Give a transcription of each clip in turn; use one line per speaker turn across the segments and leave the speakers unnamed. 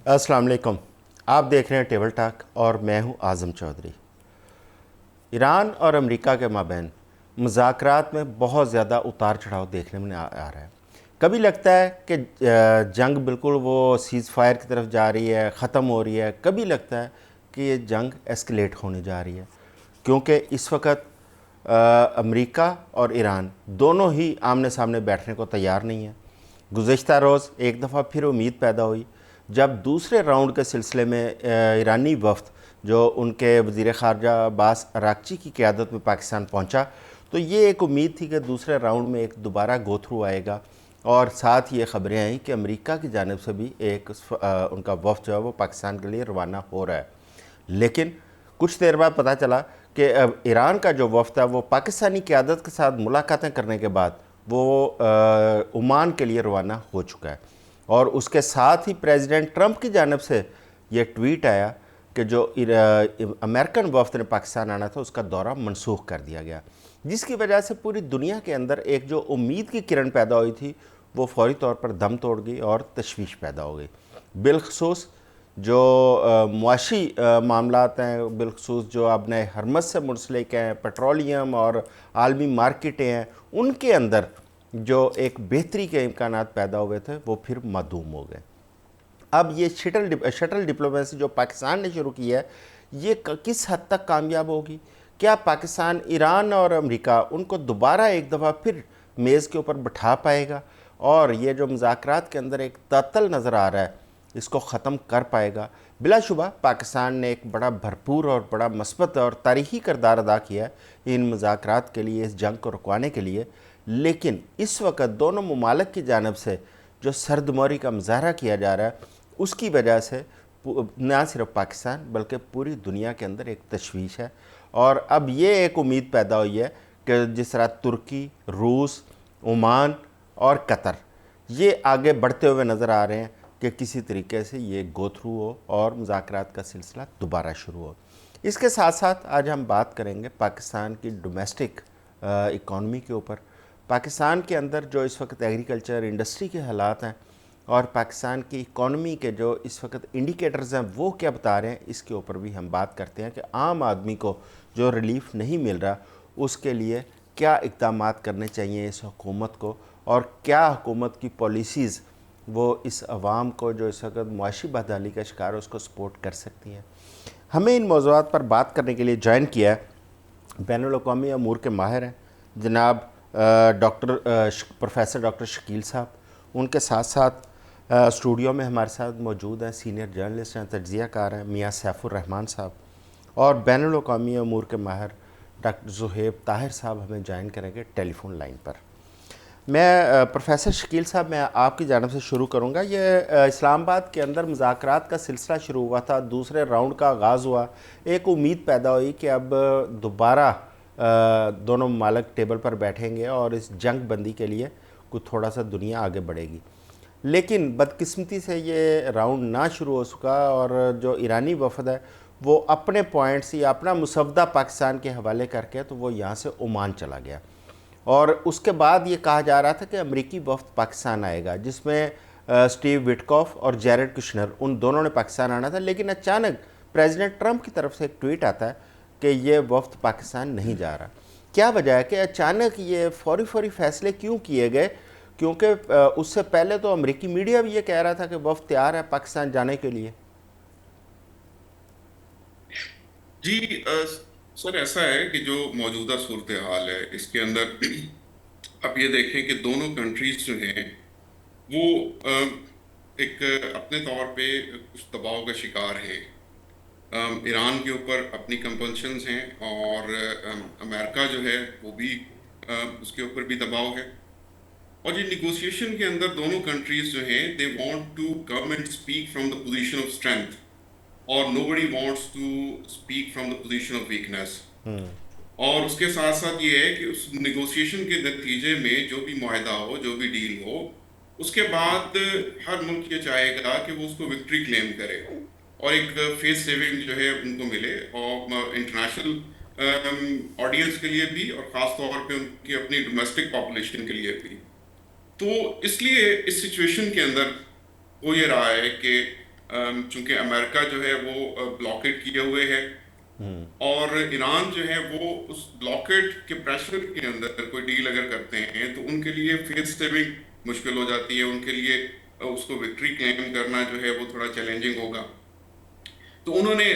السلام علیکم. آپ دیکھ رہے ہیں ٹیبل ٹاک اور میں ہوں اعظم چودھری. ایران اور امریکہ کے مابین مذاکرات میں بہت زیادہ اتار چڑھاؤ دیکھنے میں آ رہا ہے. کبھی لگتا ہے کہ جنگ بالکل وہ سیز فائر کی طرف جا رہی ہے, ختم ہو رہی ہے. کبھی لگتا ہے کہ یہ جنگ ایسکلیٹ ہونے جا رہی ہے, کیونکہ اس وقت امریکہ اور ایران دونوں ہی آمنے سامنے بیٹھنے کو تیار نہیں ہیں. گزشتہ روز ایک دفعہ پھر امید پیدا ہوئی جب دوسرے راؤنڈ کے سلسلے میں ایرانی وفد جو ان کے وزیر خارجہ عباس اراغچی کی قیادت میں پاکستان پہنچا, تو یہ ایک امید تھی کہ دوسرے راؤنڈ میں ایک دوبارہ گو تھرو آئے گا. اور ساتھ یہ خبریں آئیں کہ امریکہ کی جانب سے بھی ایک ان کا وفد جو ہے وہ پاکستان کے لیے روانہ ہو رہا ہے. لیکن کچھ دیر بعد پتہ چلا کہ ایران کا جو وفد ہے وہ پاکستانی قیادت کے ساتھ ملاقاتیں کرنے کے بعد وہ عمان کے لیے روانہ ہو چکا ہے. اور اس کے ساتھ ہی پریزیڈنٹ ٹرمپ کی جانب سے یہ ٹویٹ آیا کہ جو امریکن وفد نے پاکستان آنا تھا اس کا دورہ منسوخ کر دیا گیا, جس کی وجہ سے پوری دنیا کے اندر ایک جو امید کی کرن پیدا ہوئی تھی وہ فوری طور پر دم توڑ گئی اور تشویش پیدا ہو گئی. بالخصوص جو معاشی معاملات ہیں, بالخصوص جو ابن حرمت سے منسلک ہیں, پیٹرولیم اور عالمی مارکیٹیں ہیں, ان کے اندر جو ایک بہتری کے امکانات پیدا ہوئے تھے وہ پھر معدوم ہو گئے. اب یہ شٹل ڈپلومیسی جو پاکستان نے شروع کی ہے یہ کس حد تک کامیاب ہوگی؟ کیا پاکستان, ایران اور امریکہ ان کو دوبارہ ایک دفعہ پھر میز کے اوپر بٹھا پائے گا اور یہ جو مذاکرات کے اندر ایک تعطل نظر آ رہا ہے اس کو ختم کر پائے گا؟ بلا شبہ پاکستان نے ایک بڑا بھرپور اور بڑا مثبت اور تاریخی کردار ادا کیا ہے ان مذاکرات کے لیے, اس جنگ کو رکوانے کے لیے. لیکن اس وقت دونوں ممالک کی جانب سے جو سردموری کا مظاہرہ کیا جا رہا ہے اس کی وجہ سے نہ صرف پاکستان بلکہ پوری دنیا کے اندر ایک تشویش ہے. اور اب یہ ایک امید پیدا ہوئی ہے کہ جس طرح ترکی, روس, عمان اور قطر یہ آگے بڑھتے ہوئے نظر آ رہے ہیں کہ کسی طریقے سے یہ گو تھرو ہو اور مذاکرات کا سلسلہ دوبارہ شروع ہو. اس کے ساتھ ساتھ آج ہم بات کریں گے پاکستان کی ڈومیسٹک اکانومی کے اوپر. پاکستان کے اندر جو اس وقت ایگریکلچر انڈسٹری کے حالات ہیں اور پاکستان کی اکانومی کے جو اس وقت انڈیکیٹرز ہیں وہ کیا بتا رہے ہیں, اس کے اوپر بھی ہم بات کرتے ہیں کہ عام آدمی کو جو ریلیف نہیں مل رہا اس کے لیے کیا اقدامات کرنے چاہیے اس حکومت کو, اور کیا حکومت کی پالیسیز وہ اس عوام کو جو اس وقت معاشی بدحالی کا شکار ہے اس کو سپورٹ کر سکتی ہیں. ہمیں ان موضوعات پر بات کرنے کے لیے جوائن کیا ہے بین الاقوامی امور کے ماہر ہیں جناب پروفیسر ڈاکٹر شکیل صاحب. ان کے ساتھ ساتھ اسٹوڈیو میں ہمارے ساتھ موجود ہیں سینئر جرنلسٹ ہیں, تجزیہ کار ہیں میاں سیف الرحمان صاحب, اور بین الاقوامی امور کے ماہر ڈاکٹر زہیب طاہر صاحب ہمیں جوائن کریں گے ٹیلی فون لائن پر. میں پروفیسر شکیل صاحب میں آپ کی جانب سے شروع کروں گا. یہ اسلام آباد کے اندر مذاکرات کا سلسلہ شروع ہوا تھا, دوسرے راؤنڈ کا آغاز ہوا, ایک امید پیدا ہوئی کہ اب دوبارہ دونوں ممالک ٹیبل پر بیٹھیں گے اور اس جنگ بندی کے لیے کوئی تھوڑا سا دنیا آگے بڑھے گی. لیکن بدقسمتی سے یہ راؤنڈ نہ شروع ہو سکا اور جو ایرانی وفد ہے وہ اپنے پوائنٹس یا اپنا مسودہ پاکستان کے حوالے کر کے تو وہ یہاں سے عمان چلا گیا. اور اس کے بعد یہ کہا جا رہا تھا کہ امریکی وفد پاکستان آئے گا جس میں سٹیو وٹکوف اور جیرڈ کشنر ان دونوں نے پاکستان آنا تھا. لیکن اچانک پریزیڈنٹ ٹرمپ کی طرف سے ایک ٹویٹ آتا ہے کہ یہ وفد پاکستان نہیں جا رہا. کیا وجہ ہے کہ اچانک یہ فوری فیصلے کیوں کیے گئے؟ کیونکہ اس سے پہلے تو امریکی میڈیا بھی یہ کہہ رہا تھا کہ وفد تیار ہے پاکستان جانے کے لیے.
جی سر، ایسا ہے کہ جو موجودہ صورتحال ہے اس کے اندر آپ یہ دیکھیں کہ دونوں کنٹریز جو ہیں وہ ایک اپنے طور پہ کچھ دباؤ کا شکار ہیں. ایران کے اوپر اپنی کمپلشنز ہیں اور امریکہ جو ہے وہ بھی اس کے اوپر بھی دباؤ ہے. اور یہ نیگوسیشن کے اندر دونوں کنٹریز جو ہیں they want to come and speak from the position of strength اور nobody wants to speak from the position of weakness. اور اس کے ساتھ ساتھ یہ ہے کہ اس نیگوسیشن کے نتیجے میں جو بھی معاہدہ ہو, جو بھی ڈیل ہو, اس کے بعد ہر ملک یہ چاہے گا کہ وہ اس کو وکٹری کلیم کرے اور ایک فیس سیونگ جو ہے ان کو ملے, اور انٹرنیشنل آڈینس کے لیے بھی اور خاص طور پہ ان کی اپنی ڈومیسٹک پاپولیشن کے لیے بھی. تو اس لیے اس سچویشن کے اندر وہ یہ رہا ہے کہ چونکہ امریکہ جو ہے وہ بلاکیڈ کیے ہوئے ہے، اور ایران جو ہے وہ اس بلاکیڈ کے پریشر کے اندر کوئی ڈیل اگر کرتے ہیں تو ان کے لیے فیس سیونگ مشکل ہو جاتی ہے، ان کے لیے اس کو وکٹری کلیم کرنا جو ہے وہ تھوڑا چیلنجنگ ہوگا. تو انہوں نے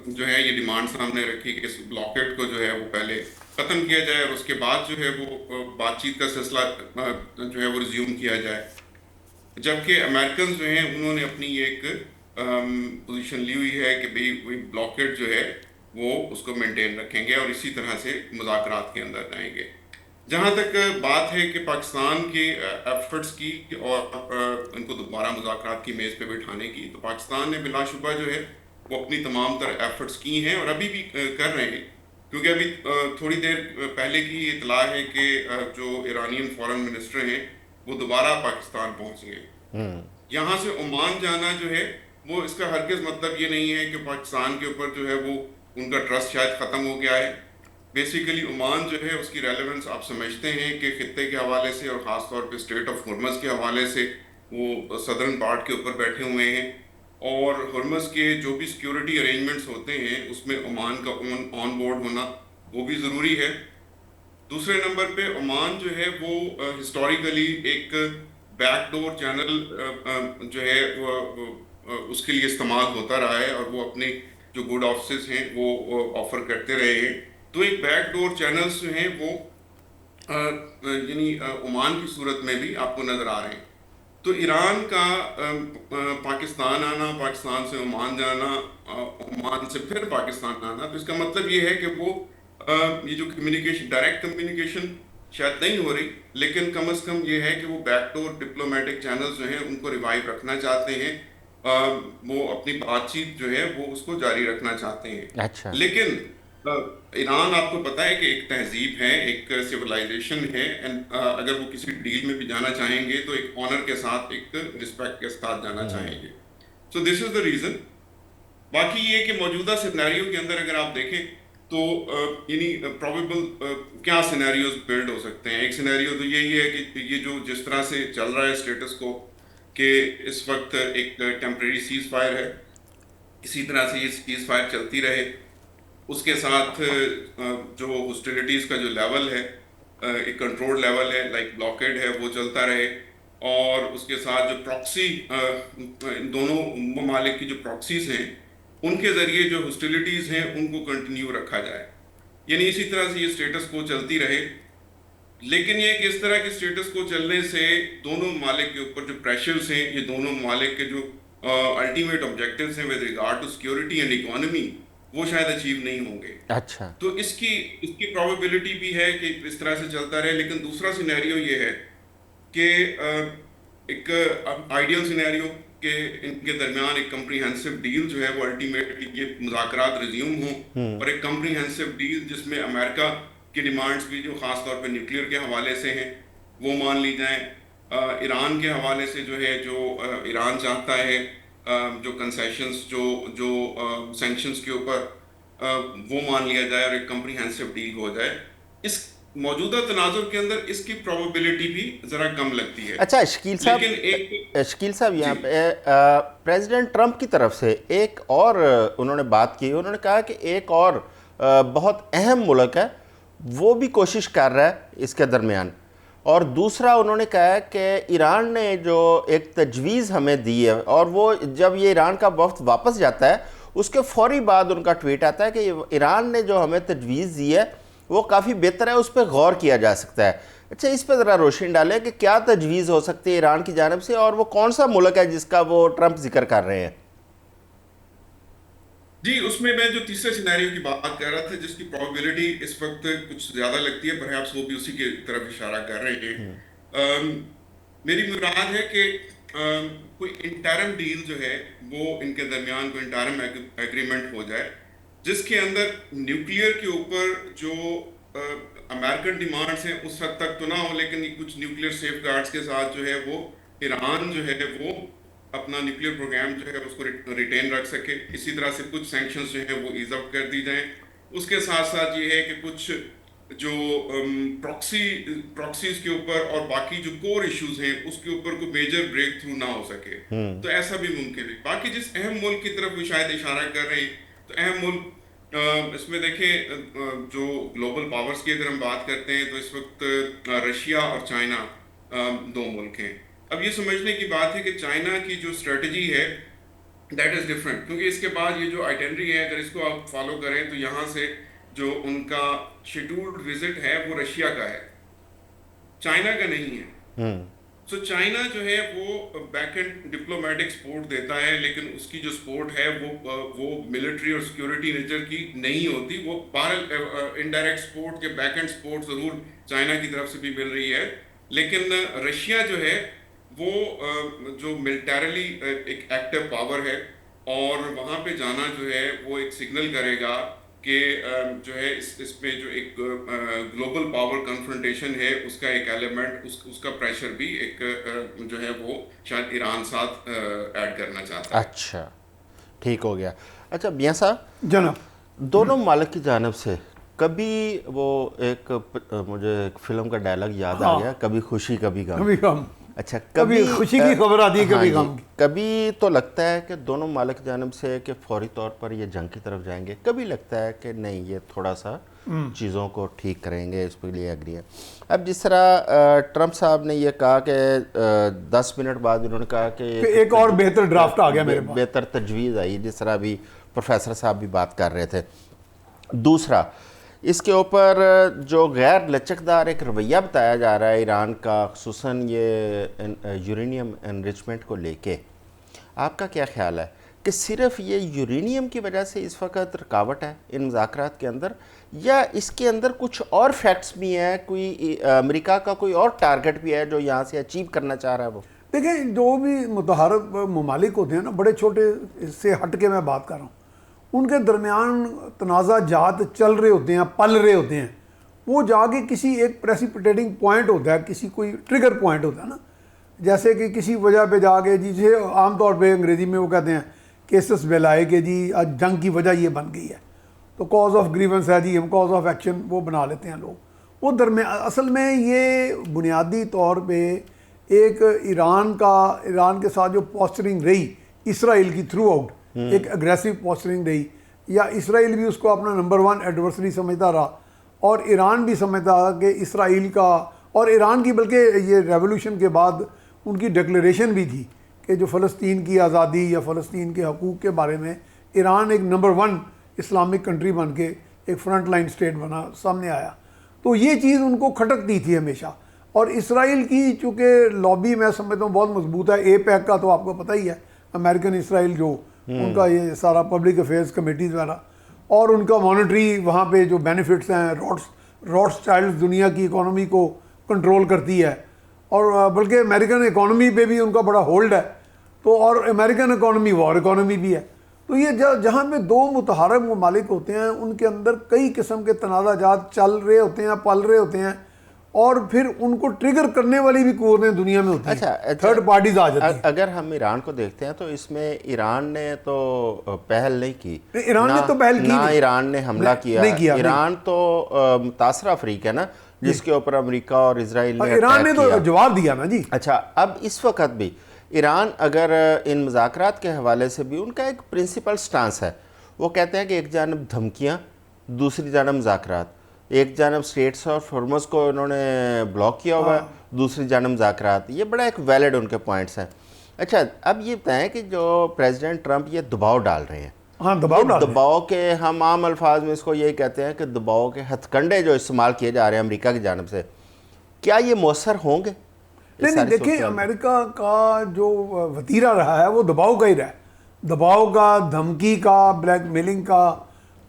جو ہے یہ ڈیمانڈ سامنے رکھی کہ اس بلاکیڈ کو جو ہے وہ پہلے ختم کیا جائے، اور اس کے بعد جو ہے وہ بات چیت کا سلسلہ جو ہے وہ ریزیوم کیا جائے. جبکہ امریکنز جو ہیں انہوں نے اپنی ایک پوزیشن لی ہوئی ہے کہ بھئی وہی بلاکیڈ جو ہے وہ اس کو مینٹین رکھیں گے اور اسی طرح سے مذاکرات کے اندر جائیں گے. جہاں تک بات ہے کہ پاکستان کے ایفرٹس کی اور ان کو دوبارہ مذاکرات کی میز پہ بٹھانے کی، تو پاکستان نے بلا شبہ جو ہے وہ اپنی تمام تر ایفرٹس کی ہیں اور ابھی بھی کر رہے ہیں. کیونکہ ابھی تھوڑی دیر پہلے کی اطلاع ہے کہ جو ایرانین فورن منسٹر ہیں وہ دوبارہ پاکستان پہنچ گئے. یہاں سے عمان جانا جو ہے وہ اس کا ہرگز مطلب یہ نہیں ہے کہ پاکستان کے اوپر جو ہے وہ ان کا ٹرسٹ شاید ختم ہو گیا ہے. بیسیکلی عمان جو ہے اس کی ریلیونس آپ سمجھتے ہیں کہ خطے کے حوالے سے اور خاص طور پہ اسٹریٹ آف ہرمز کے حوالے سے وہ صدرن پارٹ کے اوپر بیٹھے ہوئے ہیں، اور ہرمز کے جو بھی سیکیورٹی ارینجمنٹس ہوتے ہیں اس میں عمان کا آن بورڈ ہونا وہ بھی ضروری ہے. دوسرے نمبر پہ عمان جو ہے وہ ہسٹوریکلی ایک بیک ڈور چینل جو ہے اس کے لیے استعمال ہوتا رہا ہے، اور وہ اپنے جو گڈ آفسز ہیں وہ آفر کرتے رہے ہیں. تو ایک بیک ڈور چینلز جو ہیں وہ یعنی عمان کی صورت میں بھی آپ کو نظر آ رہے ہیں. تو ایران کا پاکستان آنا، پاکستان سے عمان جانا، عمان سے پھر پاکستان آنا، تو اس کا مطلب یہ ہے کہ وہ یہ جو کمیونیکیشن، ڈائریکٹ کمیونیکیشن شاید نہیں ہو رہی، لیکن کم از کم یہ ہے کہ وہ بیک ڈور ڈپلومیٹک چینلز جو ہیں ان کو ریوائیو رکھنا چاہتے ہیں. وہ اپنی بات چیت جو ہے وہ اس کو جاری رکھنا چاہتے ہیں.
اچھا.
لیکن ایران آپ کو پتہ ہے کہ ایک تہذیب ہے، ایک سویلائزیشن ہے، اگر وہ کسی ڈیل میں بھی جانا چاہیں گے تو ایک آنر کے ساتھ، ایک رسپیکٹ کے ساتھ جانا چاہیں گے. سو دس از دا ریزن. باقی یہ کہ موجودہ سینیریو کے اندر اگر آپ دیکھیں تو یعنی پروبیبل کیا سینیریوز بلڈ ہو سکتے ہیں. ایک سینیریو تو یہی ہے کہ یہ جو جس طرح سے چل رہا ہے اسٹیٹس کو، کہ اس وقت ایک ٹیمپریری سیز فائر ہے، اسی طرح سے یہ سیز فائر چلتی رہے. اس کے ساتھ جو ہاسٹیلیٹیز کا جو لیول ہے، ایک کنٹرول لیول ہے، لائک بلاکیڈ ہے، وہ چلتا رہے. اور اس کے ساتھ جو پراکسی، دونوں ممالک کی جو پراکسیز ہیں ان کے ذریعے جو ہاسٹیلیٹیز ہیں ان کو کنٹینیو رکھا جائے. یعنی اسی طرح سے یہ اسٹیٹس کو چلتی رہے. لیکن یہ کہ اس طرح کے اسٹیٹس کو چلنے سے دونوں ممالک کے اوپر جو پریشرز ہیں، یہ دونوں ممالک کے جو الٹیمیٹ آبجیکٹیوز ہیں with regard to security and economy, وہ شاید اچیو نہیں ہوں گے.
اچھا.
تو اس کی پروبیبلٹی بھی ہے کہ اس طرح سے چلتا رہے. لیکن دوسرا سینیریو یہ ہے کہ ایک آئیڈیل سینیریو کہ ان کے درمیان ایک کمپریہنسو ڈیل جو ہے وہ الٹیمیٹلی یہ مذاکرات ریزیوم ہوں، اور ایک کمپریہنسو ڈیل جس میں امریکہ کی ڈیمانڈز بھی جو خاص طور پہ نیوکلیئر کے حوالے سے ہیں وہ مان لی جائیں. ایران کے حوالے سے جو ہے جو ایران چاہتا ہے جو کنسیشنز جو سینکشنز کے اوپر وہ مان لیا جائے اور ایک کمپریہنسو ڈیل ہو جائے. اس موجودہ تناظر کے اندر اس کی پروبیبلٹی بھی ذرا کم لگتی ہے.
اچھا شکیل صاحب، شکیل صاحب یہاں پہ پریزیڈنٹ ٹرمپ کی طرف سے ایک اور انہوں نے بات کی. انہوں نے کہا کہ ایک اور بہت اہم ملک ہے وہ بھی کوشش کر رہا ہے اس کے درمیان. اور دوسرا انہوں نے کہا کہ ایران نے جو ایک تجویز ہمیں دی ہے، اور وہ جب یہ ایران کا وفد واپس جاتا ہے اس کے فوری بعد ان کا ٹویٹ آتا ہے کہ ایران نے جو ہمیں تجویز دی ہے وہ کافی بہتر ہے، اس پہ غور کیا جا سکتا ہے. اچھا اس پہ ذرا روشنی ڈالیں کہ کیا تجویز ہو سکتی ہے ایران کی جانب سے، اور وہ کون سا ملک ہے جس کا وہ ٹرمپ ذکر کر رہے ہیں؟
جی اس میں جو تیسرے سینیریو کی بات کر رہا تھا جس کی پروبیبلٹی اس وقت کچھ زیادہ لگتی ہے، پرہیپس وہ بھی اسی کی طرف اشارہ کر رہے ہیں. میری مراد ہے کہ کوئی انٹرم ڈیل جو ہے وہ ان کے درمیان کوئی انٹرم ایگریمنٹ ہو جائے جس کے اندر نیوکلیئر کے اوپر جو امریکن ڈیمانڈز ہیں اس حد تک تو نہ ہو، لیکن کچھ نیوکلیئر سیف گارڈز کے ساتھ جو ہے وہ ایران جو ہے وہ اپنا نیوکلیئر پروگرام جو ہے اس کو ریٹین رکھ سکے. اسی طرح سے کچھ سینکشنز جو ہیں وہ ایز آؤٹ کر دی جائیں. اس کے ساتھ ساتھ یہ ہے کہ کچھ جو پراکسیز کے اوپر اور باقی جو کور ایشوز ہیں اس کے اوپر کوئی میجر بریک تھرو نہ ہو سکے. تو ایسا بھی ممکن ہے. باقی جس اہم ملک کی طرف وہ شاید اشارہ کر رہے ہیں, تو اہم ملک اس میں دیکھیں جو گلوبل پاورز کی اگر ہم بات کرتے ہیں تو اس وقت رشیا اور چائنا دو ملک ہیں. اب یہ سمجھنے کی بات ہے کہ چائنا کی جو اسٹریٹجی ہے دیٹ از ڈفرینٹ, کیونکہ اس کے بعد یہ جو آئیٹنری ہے اگر اس کو آپ فالو کریں تو یہاں سے جو ان کا شیڈولڈ وزٹ ہے وہ رشیا کا ہے, چائنا کا نہیں ہے. سو چائنا جو ہے وہ بیک اینڈ ڈپلومیٹک سپورٹ دیتا ہے, لیکن اس کی جو سپورٹ ہے وہ ملٹری اور سیکورٹی نیچر کی نہیں ہوتی. وہ باہر انڈائریکٹ سپورٹ کے بیک اینڈ سپورٹ ضرور چائنا کی طرف سے بھی مل رہی ہے, لیکن رشیا جو ہے وہ جو ملٹریلی ایک ایکٹیو پاور ہے, اور وہاں پہ جانا جو ہے وہ ایک سگنل کرے گا کہ جو ہے اس میں جو ایک گلوبل پاور کنفرنٹیشن ہے اس کا ایک ایلیمنٹ, اس کا پریشر بھی ایک جو ہے وہ شاید ایران ساتھ ایڈ کرنا چاہتا ہے.
اچھا ٹھیک ہو گیا. اچھا میاں صاحب
جناب,
دونوں ممالک کی جانب سے کبھی وہ ایک مجھے ایک فلم کا ڈائلاگ یاد آ گیا, کبھی خوشی کبھی غم.
کبھی غم.
اچھا
کبھی خوشی کی خبر آتی ہے, کبھی غم کی.
کبھی تو لگتا ہے کہ دونوں ممالک کی جانب سے کہ فوری طور پر یہ جنگ کی طرف جائیں گے, کبھی لگتا ہے کہ نہیں یہ تھوڑا سا چیزوں کو ٹھیک کریں گے, اس کے لیے ایگری ہے. اب جس طرح ٹرمپ صاحب نے یہ کہا کہ 10 منٹ بعد انہوں نے کہا کہ
ایک اور بہتر ڈرافٹ آ گیا میرے پاس,
بہتر تجویز آئی, جس طرح بھی پروفیسر صاحب بھی بات کر رہے تھے. دوسرا اس کے اوپر جو غیر لچکدار ایک رویہ بتایا جا رہا ہے ایران کا, خصوصاً یہ یورینیم انریچمنٹ کو لے کے, آپ کا کیا خیال ہے کہ صرف یہ یورینیم کی وجہ سے اس وقت رکاوٹ ہے ان مذاکرات کے اندر, یا اس کے اندر کچھ اور فیکٹس بھی ہیں, کوئی امریکہ کا کوئی اور ٹارگٹ بھی ہے جو یہاں سے اچیو کرنا چاہ رہا ہے وہ؟
دیکھیں جو بھی متحرک ممالک ہوتے ہیں نا, بڑے چھوٹے سے ہٹ کے میں بات کر رہا ہوں, ان کے درمیان تنازع جات چل رہے ہوتے ہیں, پل رہے ہوتے ہیں, وہ جا کے کسی ایک پریسیپیٹیٹنگ پوائنٹ ہوتا ہے, کسی کوئی ٹریگر پوائنٹ ہوتا ہے نا, جیسے کہ کسی وجہ پہ جا کے جسے عام طور پہ انگریزی میں وہ کہتے ہیں کیسس بیلائے کہ جی آج جنگ کی وجہ یہ بن گئی ہے, تو کاز آف گریونس ہے جی, ہم کاز آف ایکشن وہ بنا لیتے ہیں لوگ. وہ اصل میں یہ بنیادی طور پہ ایک ایران کے ساتھ جو پوسچرنگ رہی اسرائیل کی تھرو آؤٹ, ایک اگریسو پوسچرنگ رہی, یا اسرائیل بھی اس کو اپنا نمبر 1 ایڈورسری سمجھتا رہا, اور ایران بھی سمجھتا رہا کہ اسرائیل کا, اور ایران کی بلکہ یہ ریولوشن کے بعد ان کی ڈکلیریشن بھی تھی کہ جو فلسطین کی آزادی یا فلسطین کے حقوق کے بارے میں ایران ایک نمبر 1 اسلامک کنٹری بن کے ایک فرنٹ لائن اسٹیٹ بنا سامنے آیا. تو یہ چیز ان کو کھٹکتی تھی ہمیشہ. اور اسرائیل کی چونکہ لابی میں سمجھتا ہوں بہت مضبوط ہے, اے پیک کا تو آپ کو پتہ ہی ہے, امریکن اسرائیل جو ان کا یہ سارا پبلک افیئرز کمیٹیز وغیرہ, اور ان کا مانیٹری وہاں پہ جو بینیفٹس ہیں, روڈس چائلڈ دنیا کی اکانومی کو کنٹرول کرتی ہے, اور بلکہ امریکن اکانومی پہ بھی ان کا بڑا ہولڈ ہے. تو اور امریکن اکانومی وار اکانومی بھی ہے. تو یہ جہاں پہ دو متحرک ممالک ہوتے ہیں ان کے اندر کئی قسم کے تنازع جات چل رہے ہوتے ہیں, پل رہے ہوتے ہیں, اور پھر ان کو ٹریگر کرنے والی بھی قوتیں دنیا میں ہوتی ہیں, تھرڈ پارٹیز آ جاتی ہیں.
اگر ہم ایران کو دیکھتے ہیں تو اس میں ایران نے تو پہل نہیں کی,
ایران نے تو پہل کی,
نہ ایران نے حملہ کیا. ایران تو متاثرہ افریق ہے نا, جس کے اوپر امریکہ اور اسرائیل نے
ایران نے تو جواب دیا نا جی.
اچھا اب اس وقت بھی ایران اگر ان مذاکرات کے حوالے سے بھی ان کا ایک پرنسپل سٹانس ہے, وہ کہتے ہیں کہ ایک جانب دھمکیاں, دوسری جانب مذاکرات. ایک جانب اسٹریٹس اور ہارمز کو انہوں نے بلاک کیا ہوا ہے, دوسری جانب مذاکرات. یہ بڑا ایک ویلڈ ان کے پوائنٹس ہیں. اچھا اب یہ بتائیں کہ جو پریزیڈنٹ ٹرمپ یہ دباؤ ڈال رہے ہیں,
ہاں
دباؤ کے ہم عام الفاظ میں اس کو یہی کہتے ہیں کہ دباؤ کے ہتھ کنڈے جو استعمال کیے جا رہے ہیں امریکہ کی جانب سے, کیا یہ مؤثر ہوں گے؟
نہیں دیکھیں, امریکہ کا جو وتیرہ رہا ہے وہ دباؤ کا ہی رہا ہے, دباؤ کا, دھمکی کا, بلیک میلنگ کا,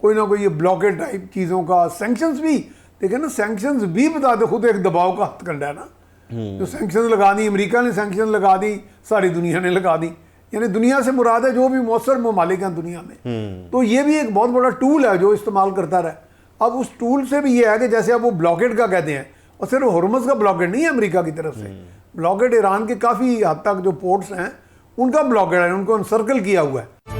کوئی نہ کوئی یہ بلاکیٹ ٹائپ چیزوں کا. سینکشنز بھی دیکھیں نا, سینکشنز بھی بتا دے خود ایک دباؤ کا ہتھ کنڈا ہے نا. جو سینکشنز لگا دی امریکہ نے, سینکشن لگا دی ساری دنیا نے لگا دی, یعنی دنیا سے مراد ہے جو بھی مؤثر ممالک ہیں دنیا میں. تو یہ بھی ایک بہت بڑا ٹول ہے جو استعمال کرتا رہا. اب اس ٹول سے بھی یہ ہے کہ جیسے اب وہ بلاکیٹ کا کہتے ہیں, اور صرف ہرمز کا بلاکیٹ نہیں ہے امریکہ کی طرف سے, بلاکیٹ ایران کے کافی حد تک جو پورٹس ہیں ان کا بلاکیٹ ہے, ان کو انسرکل کیا ہوا ہے.